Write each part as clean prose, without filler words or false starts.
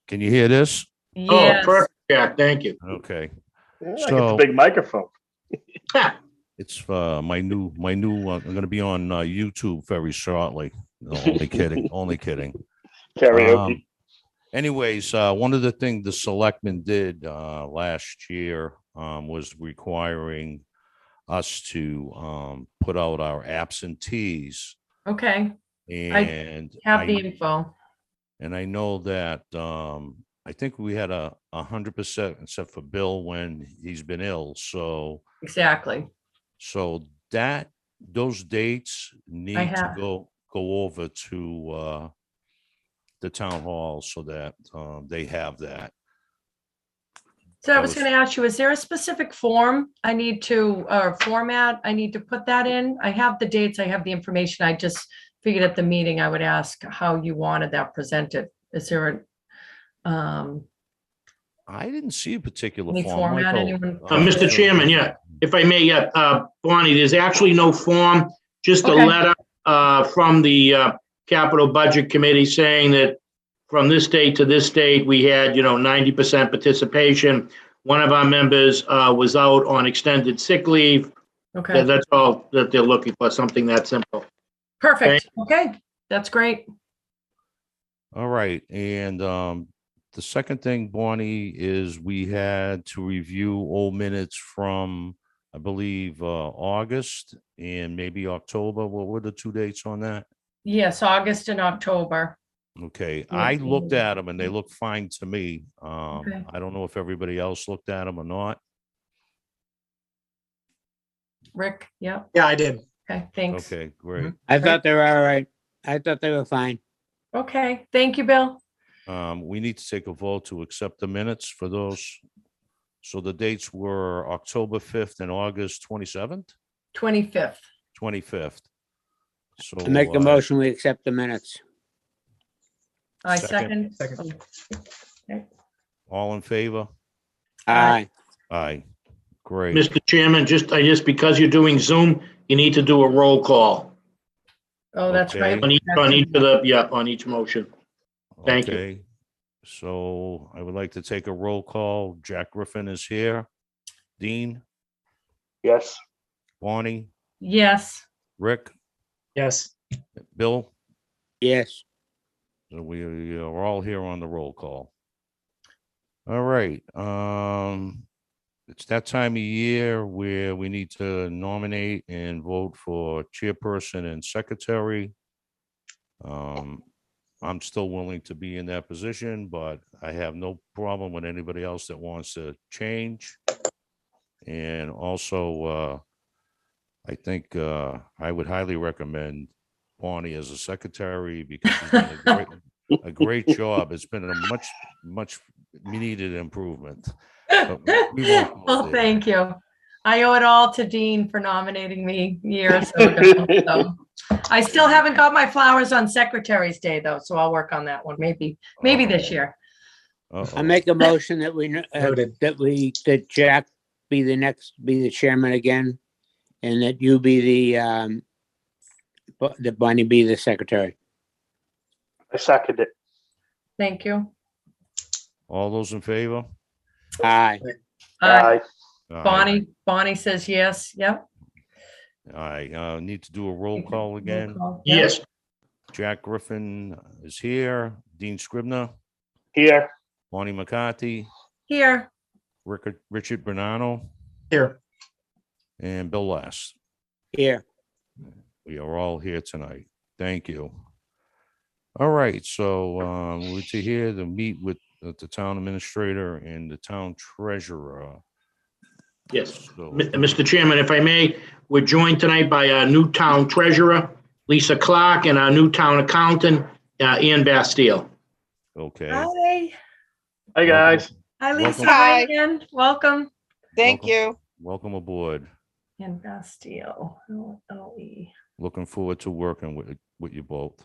Can you hear this? Oh, Yes. perfect, Jack. Thank you. Okay. Yeah, it's So- a big microphone. It's my new. I'm going to be on YouTube very shortly. No, only kidding. Only kidding. Karaoke. Anyways, one of the things the selectmen did last year was requiring us to put out our absentees, Okay, and have the info. and I know that I think we had 100% except for Bill when he's been ill. So that those dates need to go over to the town hall so that they have that. So I was going to ask you, is there a specific form I need to, format I need to put that in? I have the dates, I have the information. I just figured at the meeting I would ask how you wanted that presented. Is there I didn't see a particular any form. format Michael, anyone? Mr. Chairman, yeah, if I may, Bonnie, there's actually no form, just a Okay. letter from the Capital Budget Committee saying that from this date to this date, we had, 90% participation. One of our members was out on extended sick leave. Okay, That's all that they're looking for, something that simple. perfect. Okay, that's great. All right, and the second thing, Bonnie, is we had to review old minutes from, I believe, August and maybe October. What were the two dates on that? Yes, August and October. Okay, Yeah. I looked at them and they look fine to me. Okay. I don't know if everybody else looked at them or not. Rick, yep. Yeah, I did. Okay, thanks. Okay, great. I thought they were all right. I thought they were fine. Okay, thank you, Bill. We need to take a vote to accept the minutes for those. So the dates were October 5th and August 27th, 25th. 25th. So I make a motion, we accept the minutes. I Second. second. all in favor? Aye. Aye. Great. Mr. Chairman, just because you're doing Zoom, you need to do a roll call Oh, that's Okay. right. on each motion. Thank you. Okay. So I would like to take a roll call. Jack Griffin is here. Dean, Yes. Bonnie, Yes, Rick, Yes. Bill. Yes. So we are all here on the roll call. All right. It's that time of year where we need to nominate and vote for chairperson and secretary. I'm still willing to be in that position, but I have no problem with anybody else that wants to change. And also, I think I would highly recommend Bonnie as a secretary because she's done a great job. It's been a much needed improvement. But we won't go well, there. thank you. I owe it all to Dean for nominating me years ago. So. I still haven't got my flowers on Secretary's Day though, so I'll work on that one, maybe this year. I make a motion that Noted. that Jack be the chairman again, and that you be that Bonnie be the secretary. I second it. Thank you. All those in favor? Aye. Aye. Bonnie says yes. Yep. I need to do a roll call again. Roll call. Yep. Yes, Jack Griffin is here. Dean Scribner, Here. Bonnie McCarthy, Here. Richard Bernano, Here. and Bill Last. Here. We are all here tonight. Thank you. All right, so we're to here to meet with the town administrator and the town treasurer. yes. So, Mr. Chairman, if I may, we're joined tonight by our new town treasurer, Lisa Clark, and our new town accountant, Ian Bastille. okay. Hi. Hi, guys. Hi, Lisa. Welcome. Hi, Ian. Welcome. Thank Welcome. you. Welcome aboard. And Bastille. LLE. Looking forward to working with you both.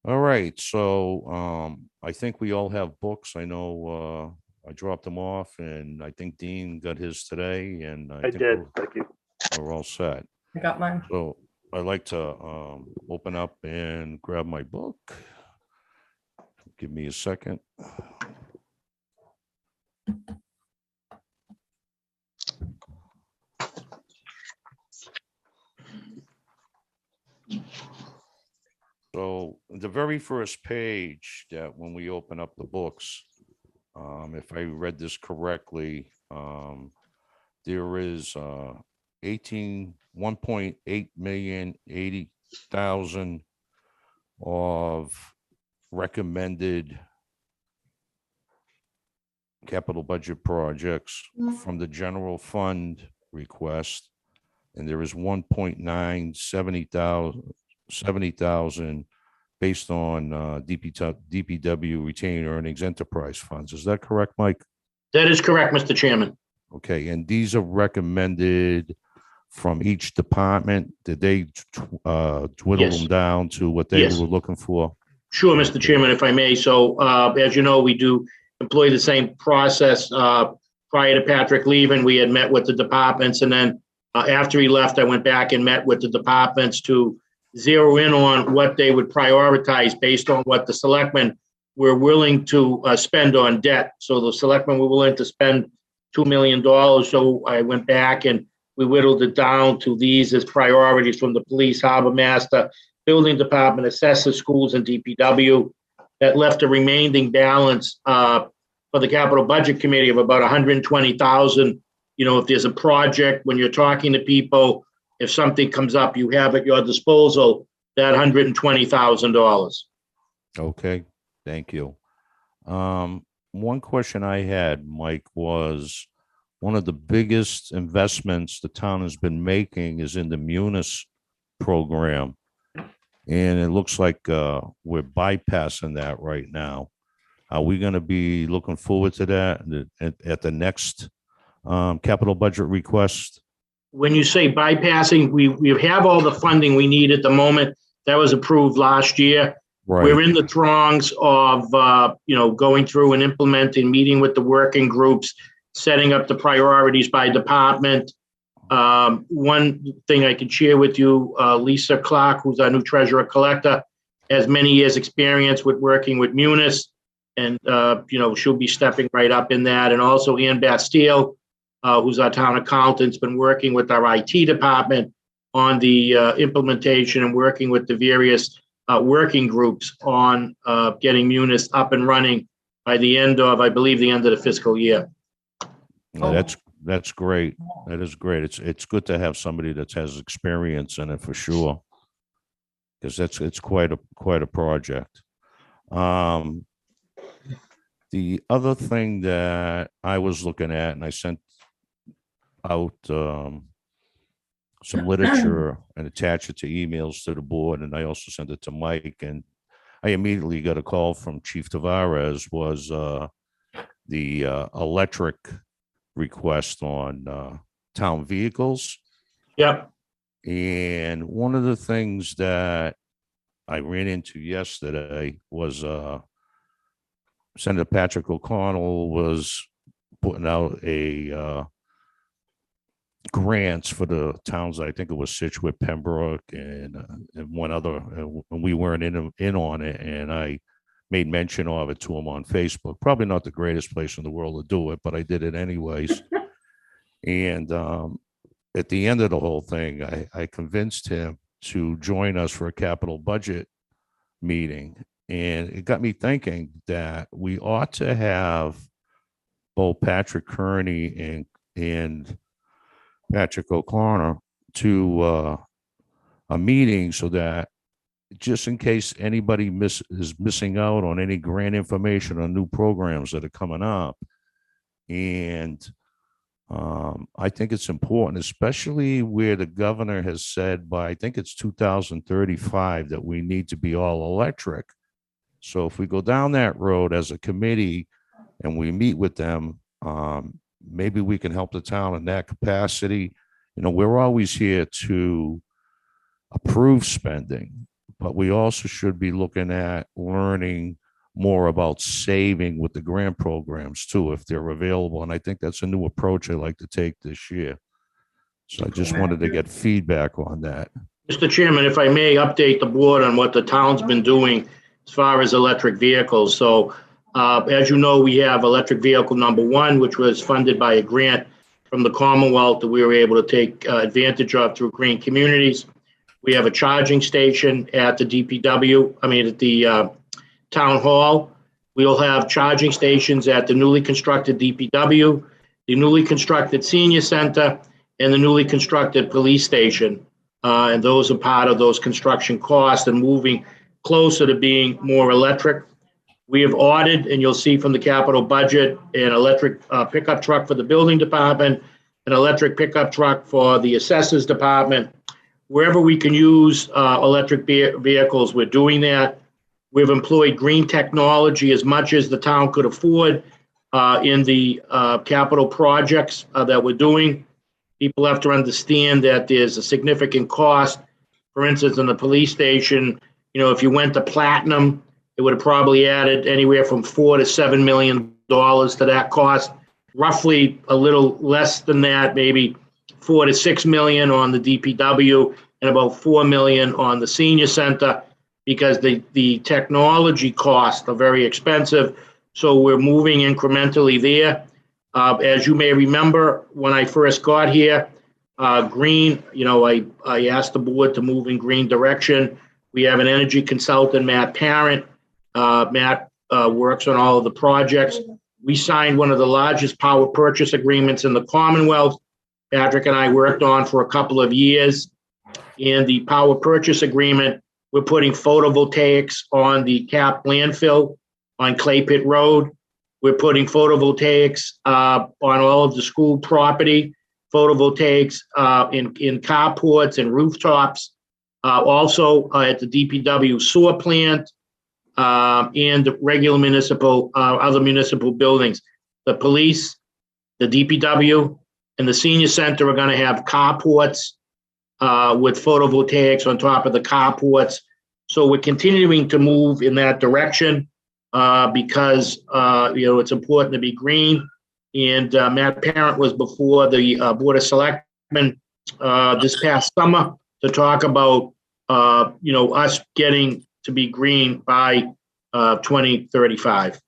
All right, so I think we all have books. I know I dropped them off, and I think Dean got his today, and I think did. Thank you. we're all set. I got mine. So I'd like to open up and grab my book. Give me a second. So the very first page that when we open up the books, if I read this correctly, there is 1.8 million 80,000 of recommended capital budget projects from the general fund request. And there is 70,000 based on DPW retained earnings enterprise funds. Is that correct, Mike? That is correct, Mr. Chairman. Okay, and these are recommended from each department. Did they dwindle Yes. them down to what they Yes. were looking for? Sure, Mr. Chairman, if I may. So, as you know, we do employ the same process. Prior to Patrick leaving, we had met with the departments, and then after he left, I went back and met with the departments to zero in on what they would prioritize based on what the selectmen were willing to spend on debt. So the selectmen were willing to spend $2 million. So I went back and we whittled it down to these as priorities from the police, harbor master, building department, assessor, schools, and DPW. That left a remaining balance for the capital budget committee of about 120,000. You know, if there's a project, when you're talking to people, if something comes up, you have at your disposal that $120,000. Okay, thank you. One question I had, Mike, was one of the biggest investments the town has been making is in the Munis program. And it looks like we're bypassing that right now. Are we going to be looking forward to that at the next capital budget request? When you say bypassing, we have all the funding we need at the moment. That was approved last year. Right. We're in the throngs of, going through and implementing, meeting with the working groups, setting up the priorities by department. One thing I can share with you, Lisa Clark, who's our new treasurer collector, has many years' experience with working with Munis, and, she'll be stepping right up in that. And also Ann Bastille, who's our town accountant, has been working with our IT department on the implementation and working with the various working groups on getting Munis up and running by the end of, I believe, the end of the fiscal year. Well, that's great. That is great. It's good to have somebody that has experience in it for sure, because it's quite a project. The other thing that I was looking at, and I sent out some literature and attached it to emails to the board, and I also sent it to Mike, and I immediately got a call from Chief Tavares, was the electric request on town vehicles. Yep. And one of the things that I ran into yesterday was Senator Patrick O'Connell was putting out a grants for the towns. I think it was Situate, Pembroke, and one other. And we weren't in on it, and I made mention of it to him on Facebook. Probably not the greatest place in the world to do it, but I did it anyways. And at the end of the whole thing, I convinced him to join us for a capital budget meeting. And it got me thinking that we ought to have both Patrick Kearney and Patrick O'Connor to a meeting, so that just in case anybody is missing out on any grant information on new programs that are coming up. And I think it's important, especially where the governor has said by, I think it's 2035, that we need to be all electric. So if we go down that road as a committee and we meet with them, maybe we can help the town in that capacity. We're always here to approve spending, but we also should be looking at learning more about saving with the grant programs too, if they're available. And I think that's a new approach I like to take this year. So I just wanted to get feedback on that. Mr. Chairman, if I may update the board on what the town's been doing as far as electric vehicles. So as you know, we have electric vehicle number one, which was funded by a grant from the Commonwealth that we were able to take advantage of through Green Communities. We have a charging station at the at the town hall. We'll have charging stations at the newly constructed DPW, the newly constructed senior center, and the newly constructed police station. And those are part of those construction costs and moving closer to being more electric. We have ordered, and you'll see from the capital budget, an electric pickup truck for the building department, an electric pickup truck for the assessors department. Wherever we can use electric vehicles, we're doing that. We've employed green technology as much as the town could afford in the capital projects that we're doing. People have to understand that there's a significant cost. For instance, in the police station, if you went to platinum, it would have probably added anywhere from $4 to $7 million to that cost. Roughly a little less than that, maybe $4 to $6 million on the DPW and about $4 million on the senior center, because the technology costs are very expensive. So we're moving incrementally there. As you may remember, when I first got here, green, I asked the board to move in green direction. We have an energy consultant, Matt Parent. Matt works on all of the projects. We signed one of the largest power purchase agreements in the Commonwealth. Patrick and I worked on for a couple of years. In the power purchase agreement, we're putting photovoltaics on the Cap landfill on Clay Pit Road. We're putting photovoltaics on all of the school property, photovoltaics in carports and rooftops, also at the DPW sewer plant, and the regular municipal, other municipal buildings. The police, the DPW, and the senior center are going to have carports with photovoltaics on top of the carports. So we're continuing to move in that direction because it's important to be green. And Matt Parent was before the Board of Selectmen this past summer to talk about us getting to be green by 2035.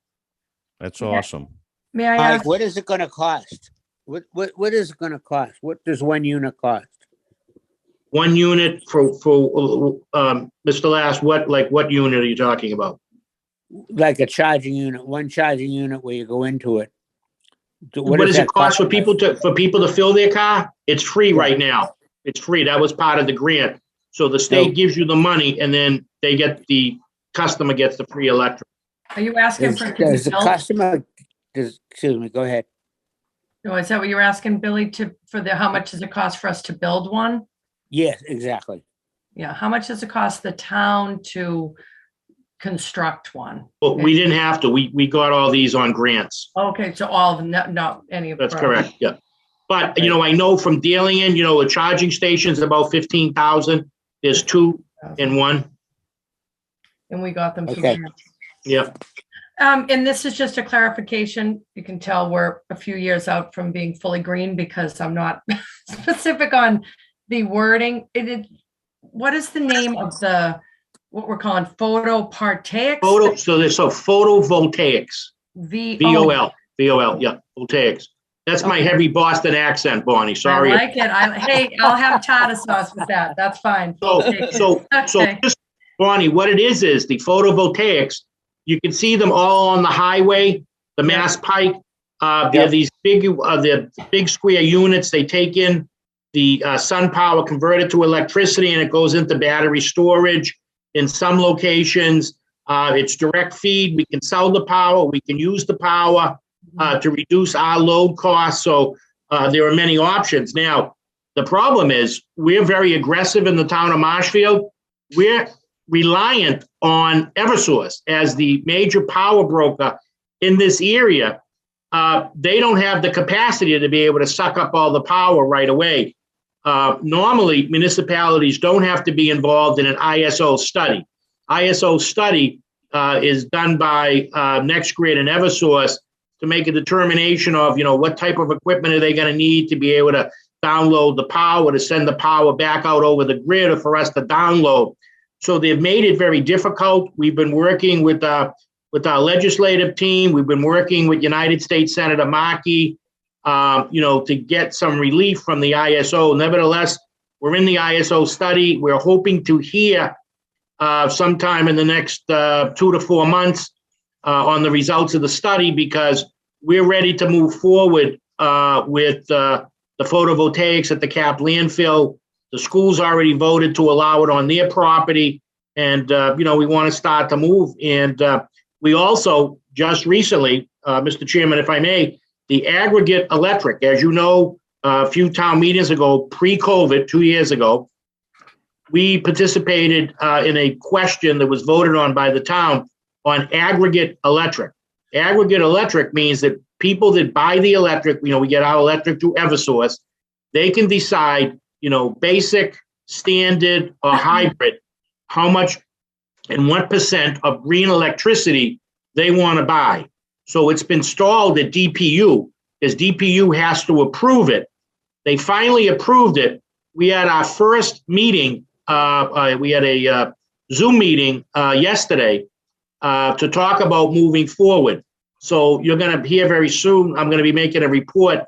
That's awesome. May I Mike, ask? what is it gonna cost? What is it gonna cost? What does one unit cost? One unit for Mr. Last, what unit are you talking about? Like a charging unit, one charging unit where you go into it. What does it cost for people to fill their car? It's free right now. It's free. That was part of the grant. So the state gives you the money, and then the customer gets the free electric. Are you asking for? Does the customer, excuse me, go ahead. No, is that what you're asking, Billy, how much does it cost for us to build one? Yes, exactly. Yeah, how much does it cost the town to construct one? Well, we didn't have to. We got all these on grants. Okay, so all of them, not any of them. That's correct, yeah. But, I know from dealing in, the charging station's about 15,000. There's 2 in 1. And we got them. Okay. Yeah. And this is just a clarification. You can tell we're a few years out from being fully green because I'm not specific on the wording. What is the name of what we're calling photovoltaics? Photovoltaics. VOL, yeah, voltaics. That's my heavy Boston accent, Bonnie. Sorry. I like it. Hey, I'll have tartar sauce with that. That's fine. So just, Bonnie, what it is the photovoltaics, you can see them all on the highway, the Mass Pike. They're these big square units. They take in the sun power, convert it to electricity, and it goes into battery storage. In some locations, it's direct feed. We can sell the power. We can use the power to reduce our load costs. So there are many options. Now, the problem is we're very aggressive in the town of Marshfield. We're reliant on Eversource as the major power broker in this area. They don't have the capacity to be able to suck up all the power right away. Normally, municipalities don't have to be involved in an ISO study. ISO study is done by NextGrid and Eversource to make a determination of, what type of equipment are they going to need to be able to download the power, to send the power back out over the grid, or for us to download. So they've made it very difficult. We've been working with our legislative team. We've been working with United States Senator Markey, to get some relief from the ISO. Nevertheless, we're in the ISO study. We're hoping to hear sometime in the next 2 to 4 months on the results of the study, because we're ready to move forward with the photovoltaics at the Cap landfill. The school's already voted to allow it on their property, and we want to start to move. And we also just recently, Mr. Chairman, if I may, the aggregate electric, as you know, a few town meetings ago, pre-COVID, 2 years ago, we participated in a question that was voted on by the town on aggregate electric. Aggregate electric means that people that buy the electric, we get our electric through Eversource, they can decide, basic, standard, or hybrid, how much and what % of green electricity they want to buy. So it's been stalled at DPU, because DPU has to approve it. They finally approved it. We had our first meeting. We had a Zoom meeting yesterday to talk about moving forward. So you're going to hear very soon, I'm going to be making a report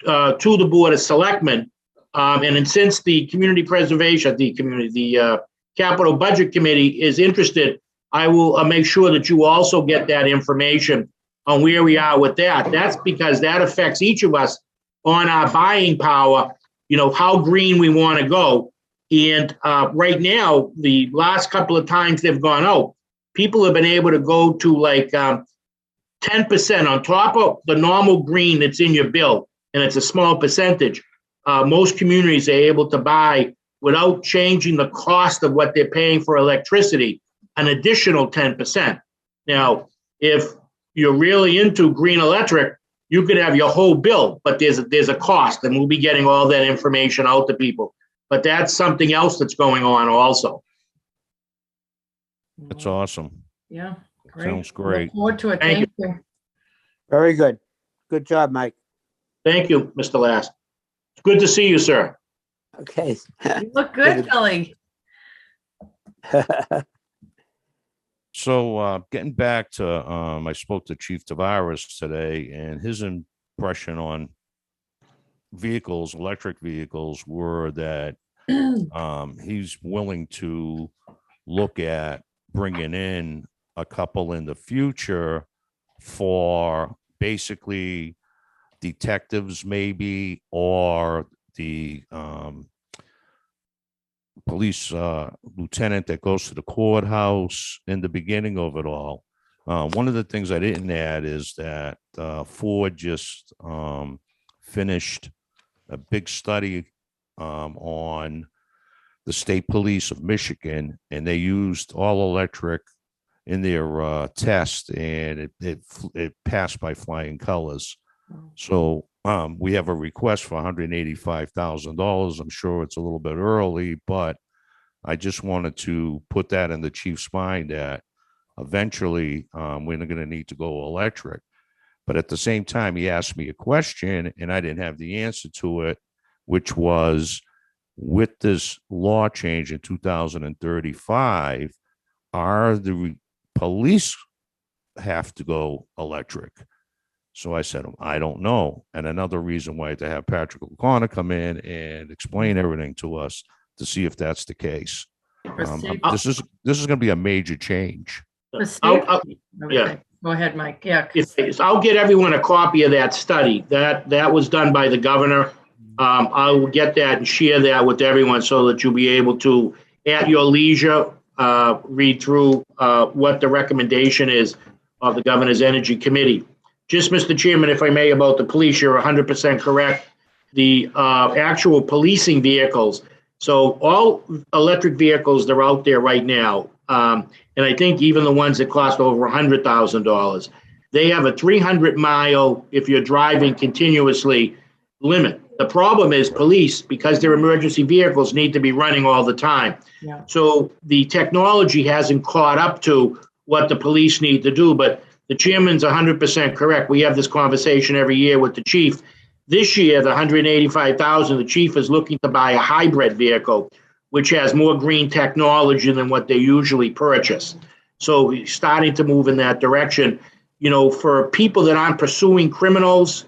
to the Board of Selectmen. And since the the Capital Budget Committee is interested, I will make sure that you also get that information on where we are with that. That's because that affects each of us on our buying power, how green we want to go. And right now, the last couple of times they've gone out, people have been able to go to like 10% on top of the normal green that's in your bill, and it's a small percentage. Most communities are able to buy, without changing the cost of what they're paying for electricity, an additional 10%. Now, if you're really into green electric, you could have your whole bill, but there's a cost, and we'll be getting all that information out to people. But that's something else that's going on also. That's awesome. Yeah, great. Sounds great. Look forward to it. Thank Thank you. Very good. Good job, Mike. Thank you, Mr. Last. It's good to see you, sir. Okay. You look good, Billy. So getting back to, I spoke to Chief Tavares today, and his impression on vehicles, electric vehicles, were that he's willing to look at bringing in a couple in the future for basically detectives maybe, or the police lieutenant that goes to the courthouse in the beginning of it all. One of the things I didn't add is that Ford just finished a big study on the state police of Michigan, and they used all electric in their test, and it passed by flying colors. So we have a request for $185,000. I'm sure it's a little bit early, but I just wanted to put that in the chief's mind that eventually we're going to need to go electric. But at the same time, he asked me a question, and I didn't have the answer to it, which was, with this law change in 2035, are the police have to go electric? So I said, I don't know. And another reason why to have Patrick O'Connor come in and explain everything to us to see if that's the case. This is going to be a major change. Yeah. Go ahead, Mike. Yeah. I'll get everyone a copy of that study. That was done by the governor. I will get that and share that with everyone so that you'll be able to, at your leisure, read through what the recommendation is of the Governor's Energy Committee. Just, Mr. Chairman, if I may, about the police, you're 100% correct. The actual policing vehicles, so all electric vehicles that are out there right now, and I think even the ones that cost over $100,000, they have a 300-mile, if you're driving continuously, limit. The problem is police, because they're emergency vehicles, need to be running all the time. Yeah. So the technology hasn't caught up to what the police need to do, but the chairman's 100% correct. We have this conversation every year with the chief. This year, the $185,000, the chief is looking to buy a hybrid vehicle, which has more green technology than what they usually purchase. So we're starting to move in that direction. For people that aren't pursuing criminals,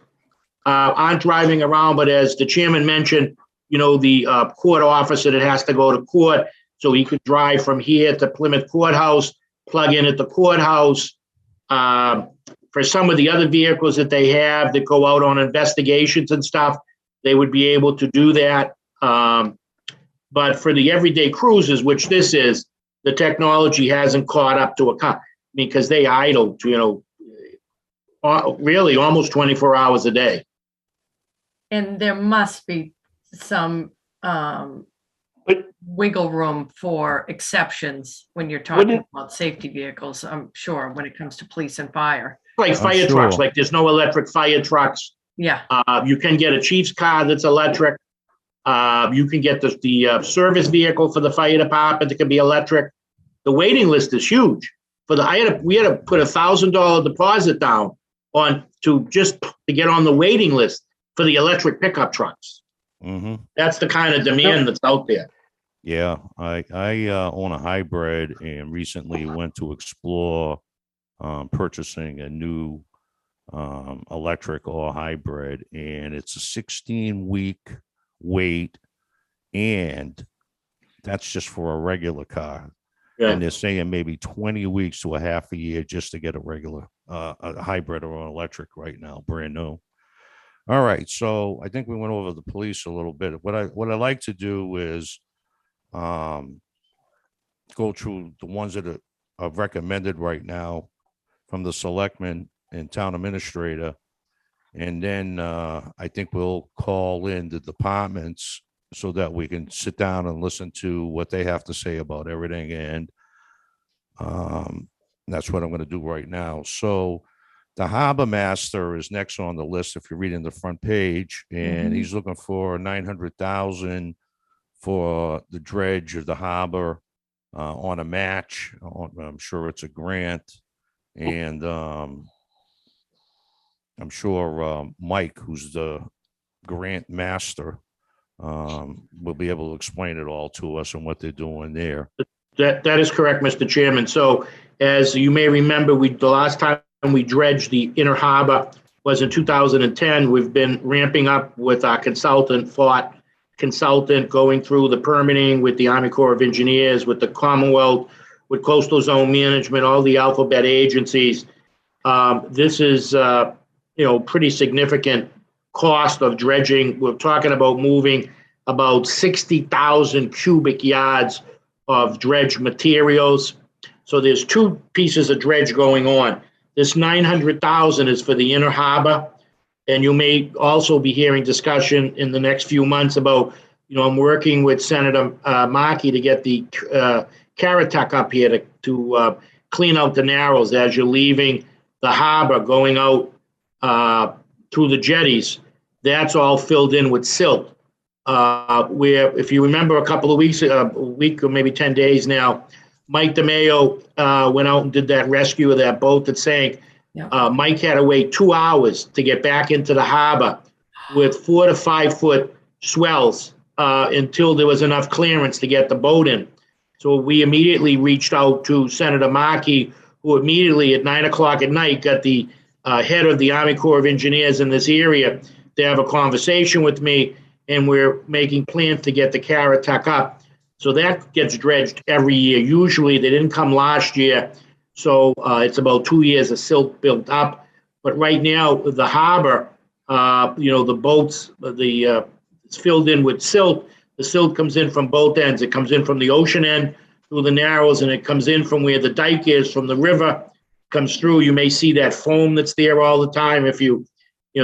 aren't driving around, but as the chairman mentioned, the court officer that has to go to court, so he could drive from here to Plymouth Courthouse, plug in at the courthouse. For some of the other vehicles that they have that go out on investigations and stuff, they would be able to do that. But for the everyday cruisers, which this is, the technology hasn't caught up to because they idle, really almost 24 hours a day. And there must be some wiggle room for exceptions when you're talking about safety vehicles, I'm sure, when it comes to police and fire. Like fire trucks, like there's no electric fire trucks. Yeah. You can get a chief's car that's electric. You can get the service vehicle for the fire department that can be electric. The waiting list is huge. We had to put $1,000 deposit down to get on the waiting list for the electric pickup trucks. Mm-hmm. That's the kind of demand that's out there. Yeah, I own a hybrid and recently went to explore purchasing a new electric or hybrid, and it's a 16-week wait, and that's just for a regular car. Yeah. And they're saying maybe 20 weeks to a half a year just to get a regular a hybrid or an electric right now, brand new. All right, so I think we went over the police a little bit. What I like to do is go through the ones that are recommended right now from the selectmen and town administrator. And then I think we'll call in the departments so that we can sit down and listen to what they have to say about everything. And that's what I'm going to do right now. So the harbor master is next on the list if you're reading the front page, and he's looking for 900,000 for the dredge of the harbor on a match. I'm sure it's a grant, and I'm sure Mike, who's the grant master, will be able to explain it all to us and what they're doing there. That is correct, Mr. Chairman. So as you may remember, the last time we dredged the inner harbor was in 2010. We've been ramping up with our consultant, going through the permitting with the Army Corps of Engineers, with the Commonwealth, with Coastal Zone Management, all the alphabet agencies. This is, pretty significant cost of dredging. We're talking about moving about 60,000 cubic yards of dredge materials. So there's two pieces of dredge going on. This 900,000 is for the inner harbor. And you may also be hearing discussion in the next few months about, I'm working with Senator Markey to get the Caratuck up here to clean out the narrows as you're leaving the harbor, going out through the jetties. That's all filled in with silt. Where, if you remember a couple of weeks, a week or maybe 10 days now, Mike DeMayo went out and did that rescue of that boat that sank. Yeah. Mike had to wait 2 hours to get back into the harbor with 4 to 5 foot swells until there was enough clearance to get the boat in. So we immediately reached out to Senator Markey, who immediately at 9 o'clock at night got the head of the Army Corps of Engineers in this area to have a conversation with me, and we're making plans to get the Caratuck up. So that gets dredged every year. Usually they didn't come last year, so it's about 2 years of silt built up. But right now, the harbor, the boats, it's filled in with silt. The silt comes in from both ends. It comes in from the ocean end through the narrows, and it comes in from where the dike is, from the river, comes through. You may see that foam that's there all the time. If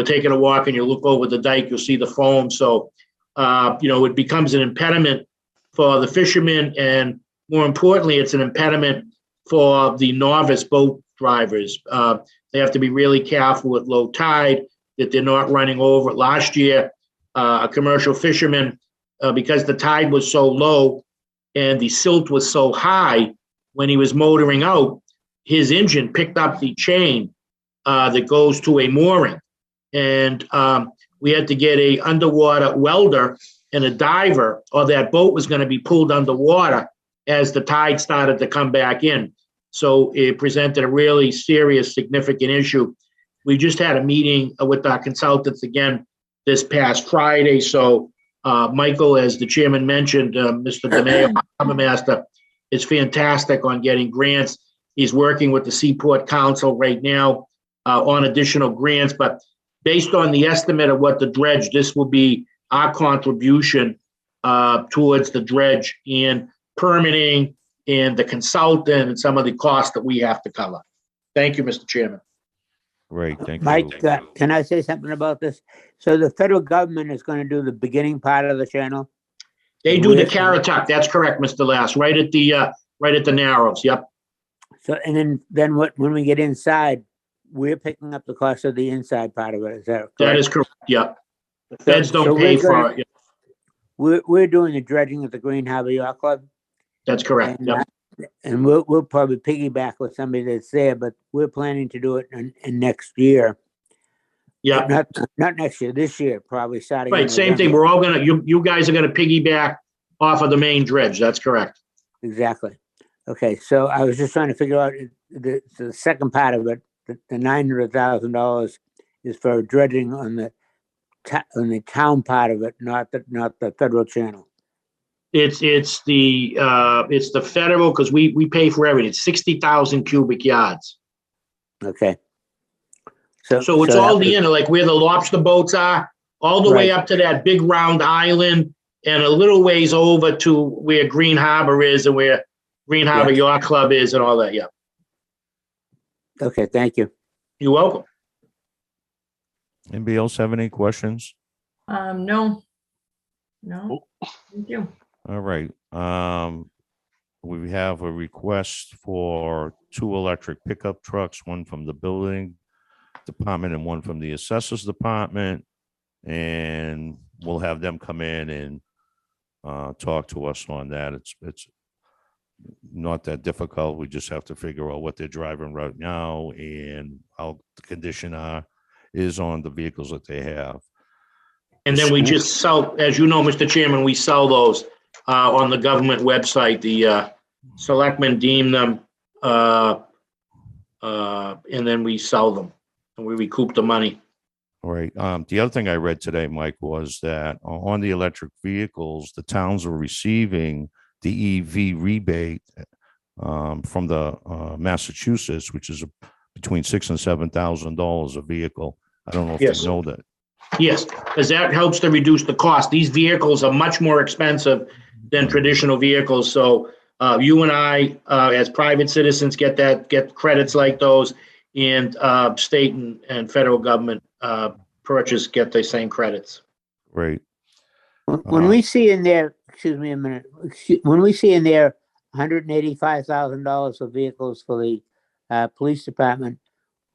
taking a walk and you look over the dike, you'll see the foam. So, it becomes an impediment for the fishermen, and more importantly, it's an impediment for the novice boat drivers. They have to be really careful with low tide, that they're not running over. Last year, a commercial fisherman, because the tide was so low and the silt was so high, when he was motoring out, his engine picked up the chain that goes to a mooring. And we had to get a underwater welder and a diver or that boat was going to be pulled underwater as the tide started to come back in. So it presented a really serious, significant issue. We just had a meeting with our consultants again this past Friday. So Michael, as the chairman mentioned, Mr. DeMayo, Harbor Master, is fantastic on getting grants. He's working with the Seaport Council right now on additional grants, but based on the estimate of what the dredge, this will be our contribution towards the dredge and permitting and the consultant and some of the costs that we have to cover. Thank you, Mr. Chairman. Great, thank you. Mike, can I say something about this? So the federal government is going to do the beginning part of the channel? They do the Caratuck. That's correct, Mr. Lass, right at the Narrows. Yep. So, and then when we get inside, we're picking up the cost of the inside part of it. Is that correct? That is correct. Yep. The feds don't pay for it. We're doing the dredging at the Green Harbor Yacht Club. That's correct. And, Yep. And we'll probably piggyback with somebody that's there, but we're planning to do it in next year. Yeah. Not next year, this year, probably starting. Right. Same thing. We're all you guys are gonna piggyback off of the main dredge. That's correct. Exactly. Okay. So I was just trying to figure out the second part of it. The $900,000 is for dredging on the town part of it, not the federal channel. It's the federal, because we pay for everything. It's 60,000 cubic yards. Okay. So it's all the inner, like where the lobster boats are, all the way up to that big round island, and a little ways over to where Green Harbor is and where Green Harbor Yacht Club is and all that. Yeah. Okay. Thank you. You're welcome. Anybody else have any questions? No. Thank you. All right. We have a request for 2 electric pickup trucks, one from the building department and one from the assessors department. And we'll have them come in and talk to us on that. It's not that difficult. We just have to figure out what they're driving right now and how the condition is on the vehicles that they have. And then we just sell, as you know, Mr. Chairman, we sell those on the government website. The selectmen deem them, and then we sell them and we recoup the money. All right. The other thing I read today, Mike, was that on the electric vehicles, the towns are receiving the EV rebate from the Massachusetts, which is between $6,000 and $7,000 a vehicle. I don't know if you know that. Yes, because that helps to reduce the cost. These vehicles are much more expensive than traditional vehicles. So you and I, as private citizens, get credits like those, and state and federal government purchase get the same credits. Right. When we see in there, excuse me a minute, when we see in there $185,000 for vehicles for the police department,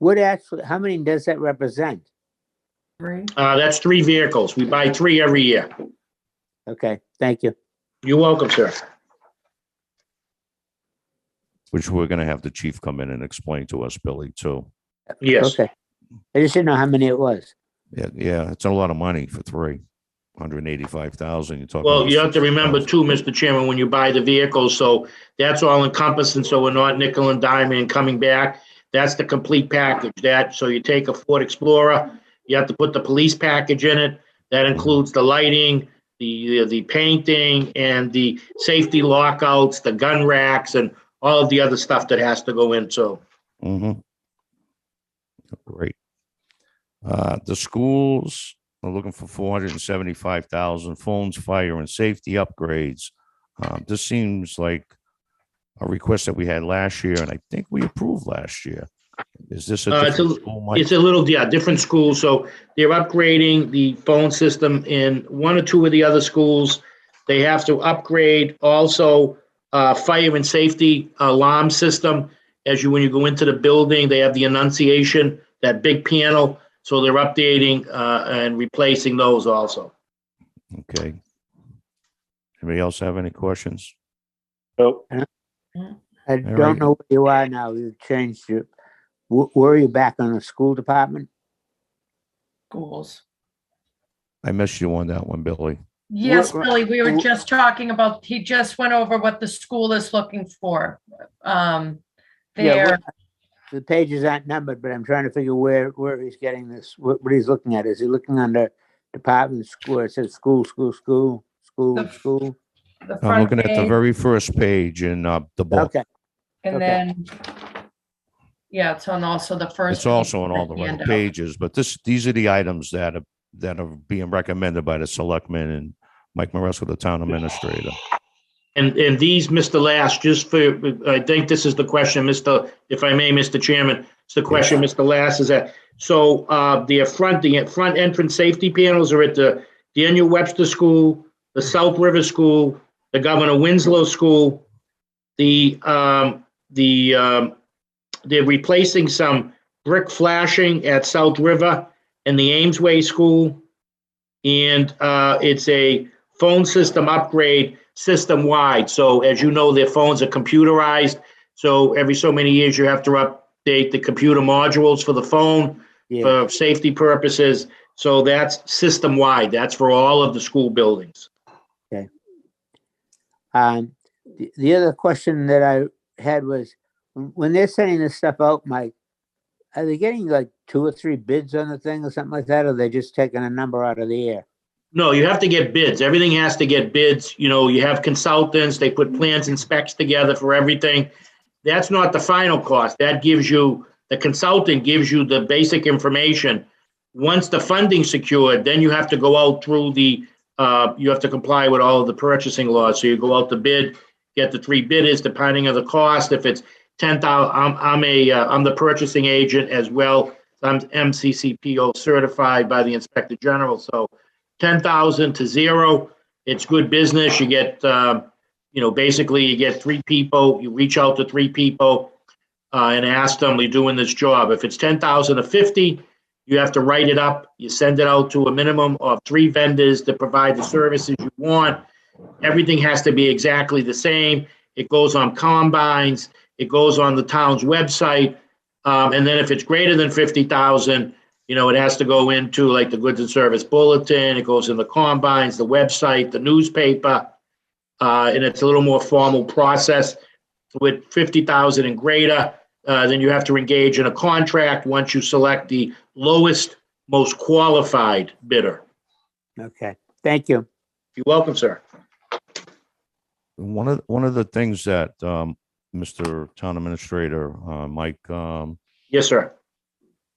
how many does that represent? 3. That's 3 vehicles. We buy 3 every year. Okay, thank you. You're welcome, sir. Which we're going to have the chief come in and explain to us, Billy, too. Yes. Okay. I just didn't know how many it was. Yeah, it's a lot of money for 3. 185,000. You're talking. Well, you have to remember too, Mr. Chairman, when you buy the vehicles, so that's all encompassing. So we're not nickel and diming and coming back. That's the complete package. So you take a Ford Explorer, you have to put the police package in it. That includes the lighting, the painting, and the safety lockouts, the gun racks, and all of the other stuff that has to go in. So. Great. The schools are looking for 475,000 phones, fire and safety upgrades. This seems like a request that we had last year, and I think we approved last year. Is this a different school, Mike? It's a little, different schools. So they're upgrading the phone system in 1 or 2 of the other schools. They have to upgrade also fire and safety alarm system. When you go into the building, they have the annunciation, that big panel. So they're updating and replacing those also. Okay. Anybody else have any questions? Nope. I don't know where you are now. You've changed it. Where are you back on the school department? Schools. I missed you on that one, Billy. Yes, What- Billy, we were what- just talking about, he just went over what the school is looking for. Yeah, There, the pages aren't numbered, but I'm trying to figure where he's getting this, what he's looking at. Is he looking under department school? It says school, school, school, school, The- school. the I'm front looking at the page, very first page in the book. Okay, and okay. then, yeah, it's on also the first. It's also on page all of the the other handout. pages, but these are the items that are being recommended by the selectmen and Mike Maresco, the town administrator. And these, Mr. Last, just for, I think this is the question, if I may, Mr. Chairman, it's the question, Mr. Last, is that, so, the front entrance safety panels are at the Daniel Webster School, the South River School, the Governor Winslow School, they're replacing some brick flashing at South River and the Amesway School. And, it's a phone system upgrade system-wide. So as you know, their phones are computerized. So every so many years, you have to update the computer modules for the phone Yeah, for safety purposes. So that's system-wide. That's for all of the school buildings. the other question that I had was, when they're sending this stuff out, Mike, are they getting like 2 or 3 bids on the thing or something like that, or are they just taking a number out of the air? No, you have to get bids. Everything has to get bids. You know, you have consultants, they put plans and specs together for everything. That's not the final cost. That gives you, the consultant gives you the basic information. Once the funding's secured, then you have to go out through you have to comply with all of the purchasing laws. So you go out to bid, get the 3 bidders, depending on the cost. If it's 10,000, I'm the purchasing agent as well. I'm MCCPO certified by the Inspector General. So 10,000 to 0, it's good business. You get, basically you get 3 people, you reach out to 3 people and ask them, you're doing this job. If it's 10,000 to 50, you have to write it up. You send it out to a minimum of 3 vendors to provide the services you want. Everything has to be exactly the same. It goes on combines. It goes on the town's website. And then if it's greater than 50,000, it has to go into like the goods and service bulletin. It goes in the combines, the website, the newspaper, and it's a little more formal process. With 50,000 and greater, then you have to engage in a contract once you select the lowest, most qualified bidder. Okay, thank you. You're welcome, sir. One of the things that Mr. Town Administrator Mike, Yes, sir.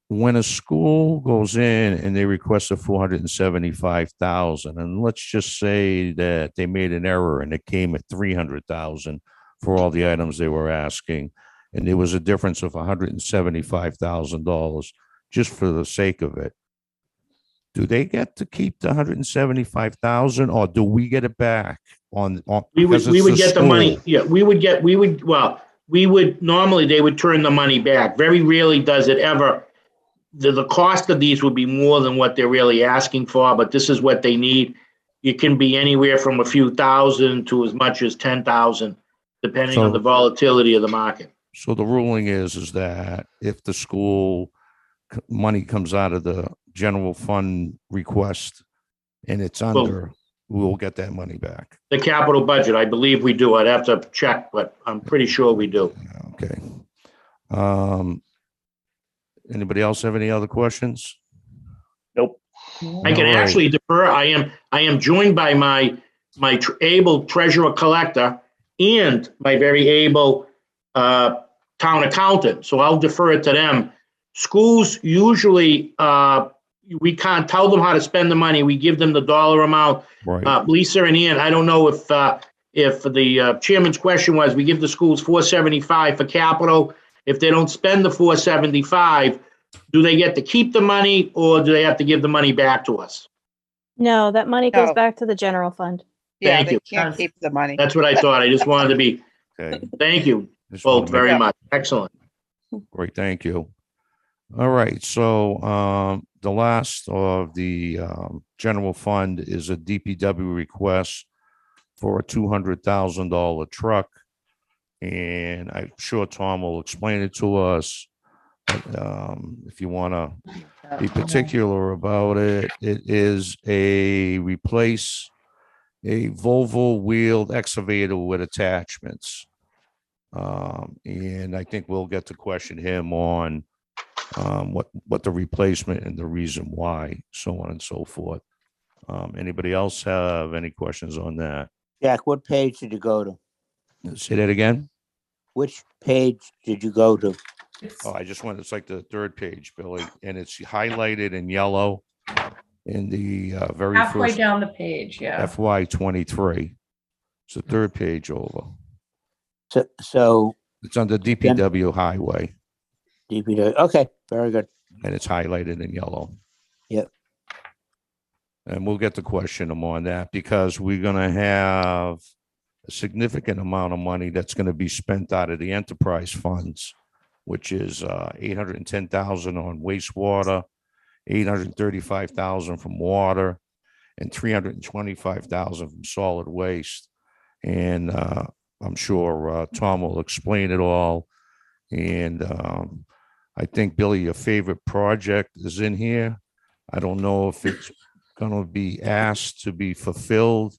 when a school goes in and they request a 475,000, and let's just say that they made an error and it came at 300,000 for all the items they were asking, and there was a difference of $175,000 just for the sake of it. Do they get to keep the 175,000, or do we get it back on We would because it's get the money. school? Yeah, normally they would turn the money back. Very rarely does it ever. The cost of these would be more than what they're really asking for, but this is what they need. It can be anywhere from a few thousand to as much as 10,000, depending on the volatility of the market. So the ruling is that if the school money comes out of the general fund request and it's under, we'll get that money back. The capital budget, I believe we do. I'd have to check, but I'm pretty sure we do. Okay. Anybody else have any other questions? Nope. I can All right. actually defer. I am joined by my able treasurer collector and my very able town accountant. So I'll defer it to them. Schools usually, we can't tell them how to spend the money. We give them the dollar amount. Right. Lisa and Ian, I don't know if the chairman's question was, we give the schools 475 for capital. If they don't spend the 475, do they get to keep the money or do they have to give the money back to us? No, that money goes No. back to the general fund. Yeah, Thank they you. can't keep the money. That's what I thought. I just wanted to be, Okay. thank you Just wanna both make- very much. Excellent. Great, thank you. All right, so the last of the general fund is a DPW request for a $200,000 truck. And I'm sure Tom will explain it to us. But if you want to be particular about it, it is a replace a Volvo wheeled excavator with attachments. And I think we'll get to question him on what the replacement and the reason why, so on and so forth. Anybody else have any questions on that? Jack, what page did you go to? Say that again? Which page did you go to? Oh, I just went, it's like the third page, Billy, and it's highlighted in yellow in the very Halfway first down the page, yeah. FY 23. It's the third page over. So It's on the DPW highway DPW. Okay, very good. and it's highlighted in yellow. Yep. And we'll get to question them on that because we're gonna have a significant amount of money that's gonna be spent out of the enterprise funds, which is 810,000 on wastewater, 835,000 from water, and 325,000 from solid waste. And I'm sure Tom will explain it all. And I think, Billy, your favorite project is in here. I don't know if it's going to be asked to be fulfilled.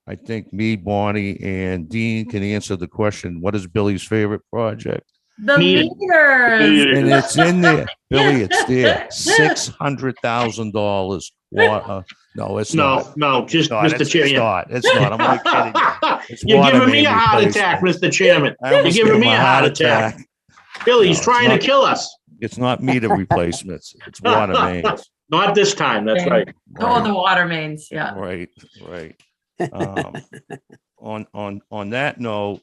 I think me, Bonnie, and Dean can answer the question, what is Billy's favorite project? The Meter. meters. And it's in there. Billy, it's there. $600,000. No, it's not. No, just No, Mr. it's Chairman. not. It's not. I'm only kidding you. It's You're water giving me main a heart attack, replacement. Mr. Chairman. I You're almost giving gave me him a heart attack. Billy's No, it's trying to not. kill us. It's not meter replacements. It's water mains. Not this time, that's right. Oh, the water mains, yeah. Right, right. On that note,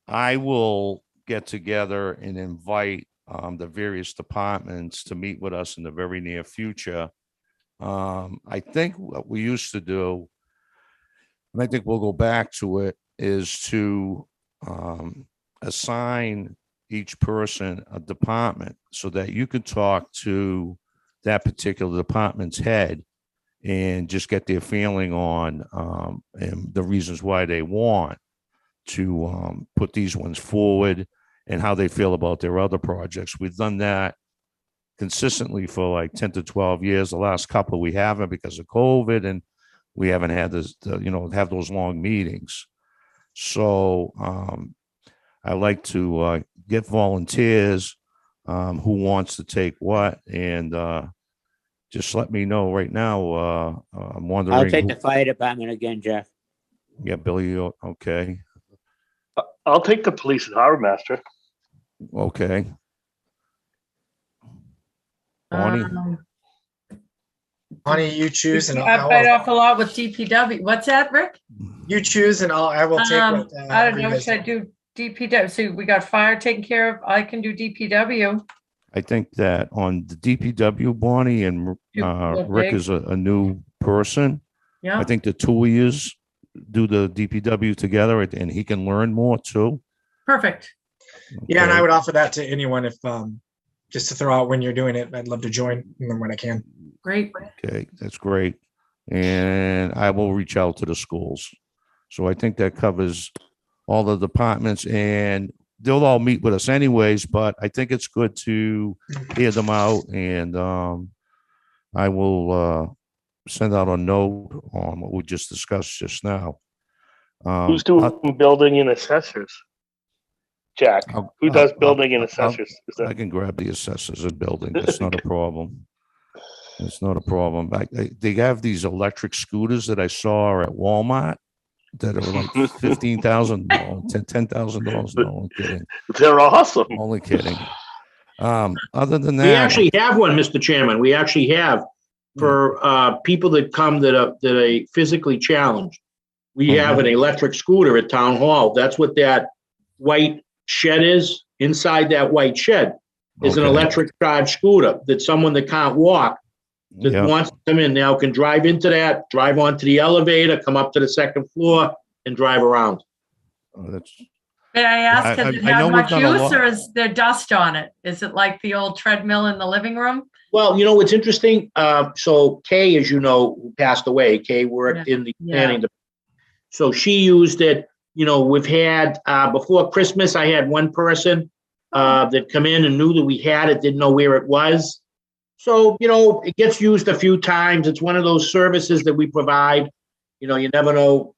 I will get together and invite the various departments to meet with us in the very near future. I think what we used to do, and I think we'll go back to it, is to assign each person a department so that you could talk to that particular department's head and just get their feeling on and the reasons why they want to put these ones forward and how they feel about their other projects. We've done that consistently for like 10 to 12 years. The last couple we haven't because of COVID, and we haven't had this, have those long meetings. So I like to get volunteers who wants to take what, and just let me know right now. I'm wondering. I'll take the fire department again, Jeff. Yeah, Billy. Okay. I'll take the police and harbor master. Okay. Bonnie? Bonnie, you choose and I bite off a lot with DPW. What's that, Rick? you choose and I will take what. I don't know, should I do DPW? So we got fire taken care of. I can do DPW. I think that on the DPW, Bonnie and Rick is a new person. Yeah, I think the two of yous do the DPW together, and he can learn more too. perfect. Yeah, and Okay. I would offer that to anyone if just to throw out when you're doing it. I'd love to join when I can. Great. Okay, that's great. And I will reach out to the schools. So I think that covers all the departments, and they'll all meet with us anyways, but I think it's good to hear them out, and I will send out a note on what we just discussed just now. Who's doing building and assessors? Jack, who does building and assessors? Is I that can grab the assessors and building. That's not a problem. It's not a problem. They have these electric scooters that I saw at Walmart that are like $15,000, $10,000. No, I'm kidding. they're awesome? Only kidding. Other than We that, actually have one, Mr. Chairman. We actually have for people that come that are physically challenged. We have an electric scooter at Town Hall. That's what that white shed is. Inside that white shed is an Okay. electric drive scooter that someone that can't walk that Yeah. wants to come in now can drive into that, drive onto the elevator, come up to the second floor and drive around. That's May I ask, has it I know had we've much done a use lot. or is there dust on it? Is it like the old treadmill in the living room? Well, what's interesting, so Kay, as you know, who passed away, Kay worked in the planning department. So she used it, we've had, before Christmas, I had one person that come in and knew that we had it, didn't know where it was. So, it gets used a few times. It's one of those services that we provide. You never know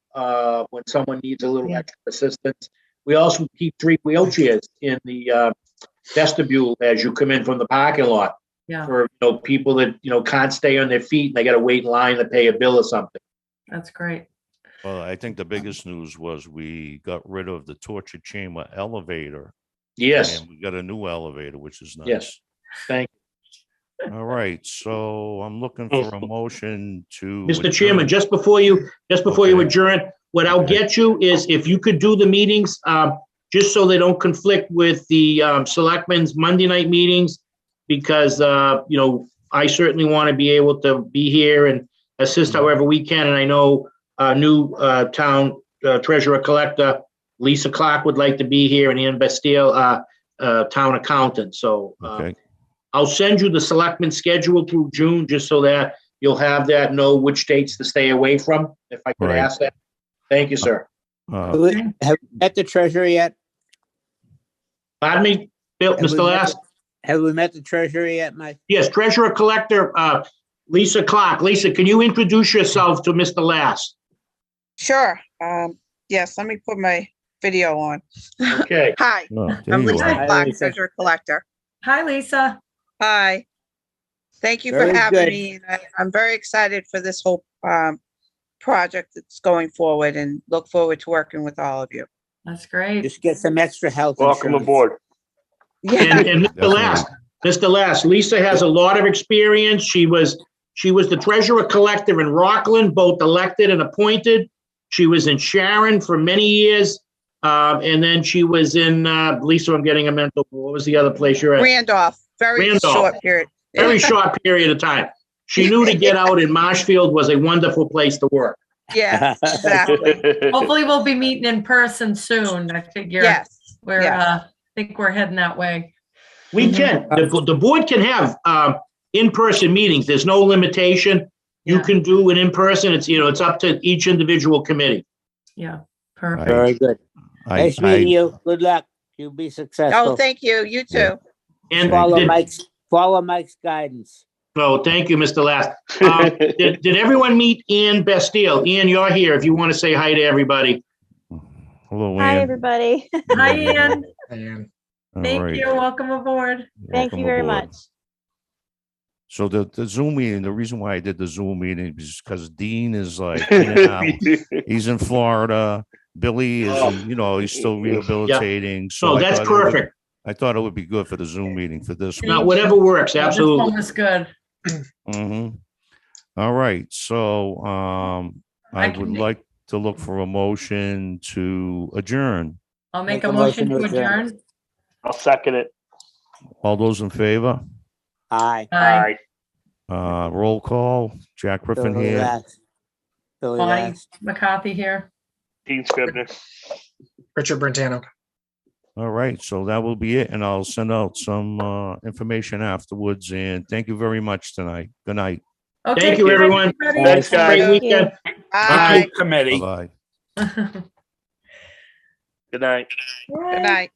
when someone needs a little Yeah. extra assistance. We also keep 3 wheelchairs in the vestibule as you come in from the parking lot Yeah, for, people that, can't stay on their feet and they got to wait in line to pay a bill or something. that's great. Well, I think the biggest news was we got rid of the torture chamber elevator. Yes, And we got a new elevator, which is nice. Yes. Thank All right, so I'm looking for a motion to. Mr. Chairman, adjourn. just before you Okay. adjourn, what I'll Okay. get you is if you could do the meetings, just so they don't conflict with the selectmen's Monday night meetings, because, I certainly want to be able to be here and assist however we can. And I know new town treasurer collector, Lisa Clark, would like to be here, and Ian Bastille, town accountant. So Okay, I'll send you the selectmen schedule through June, just so that you'll have that, know which dates to stay away from, if I could Right. ask that. Thank you, sir. Have we met the treasurer yet? Pardon me, Bill, Have we Mr. met Last? Have we met the treasurer yet, Mike? Yes, treasurer collector, Lisa Clark. Lisa, can you introduce yourself to Mr. Last? Sure. Yes, let me put my video on. Okay. Hi, oh, there I'm you Lisa are. Hi, Clark, Lisa. treasurer collector. Hi, Lisa. Hi. Thank you for Very having good. me. And I'm very excited for this whole project that's going forward and look forward to working with all of you. That's great. Just get some extra health Welcome insurance. aboard. Yeah, And Mr. Last, Lisa has a lot of experience. She was the treasurer collector in Rockland, both elected and appointed. She was in Sharon for many years. And then she was in, Lisa, I'm getting a mental, what was the other place you're at? Randolph, very Randolph. short period. Very short period of time. She knew to get out, and Marshfield was a wonderful place to work. Yeah, exactly. Hopefully we'll be meeting in person soon. I figure Yes, we're, yes. think we're heading that way. We can, the board can have in-person meetings. There's no limitation. You Yeah. can do an in-person. It's up to each individual committee. Yeah, perfect. Very good. Nice meeting you. Good luck. You'll be successful. Oh, thank you. You Yeah. too. And Follow Mike's guidance. oh, thank you, Mr. Last. Did everyone meet Ian Bastille? Ian, you're here if you want to say hi to everybody. Hello, Hi, Ann. everybody. Hi, Ian. And All Thank right. you. Welcome aboard. Thank Welcome you very aboard. much. So the Zoom meeting, the reason why I did the Zoom meeting is because Dean is like, in and out. He's in Florida. Billy is, he's still rehabilitating. So So I that's thought it would- perfect. I thought it would be good for the Zoom meeting for this one. Now, whatever works, This absolutely. one was good. Mm-hmm. All right, so I can would make- like to look for a motion to adjourn. I'll make a motion to adjourn. I'll second it. All those in favor? Hi. Aye. Roll call. Jack Griffin Billy here. Last. Billy Bonnie Last. McCarthy here. Dean Scribner. Richard Brentano. All right, so that will be it, and I'll send out some information afterwards. And thank you very much tonight. Good night. Okay, Thank you, good night, everyone. everybody. Thanks, guys. Great weekend. Bye. Committee. Bye bye. Good night. Good night.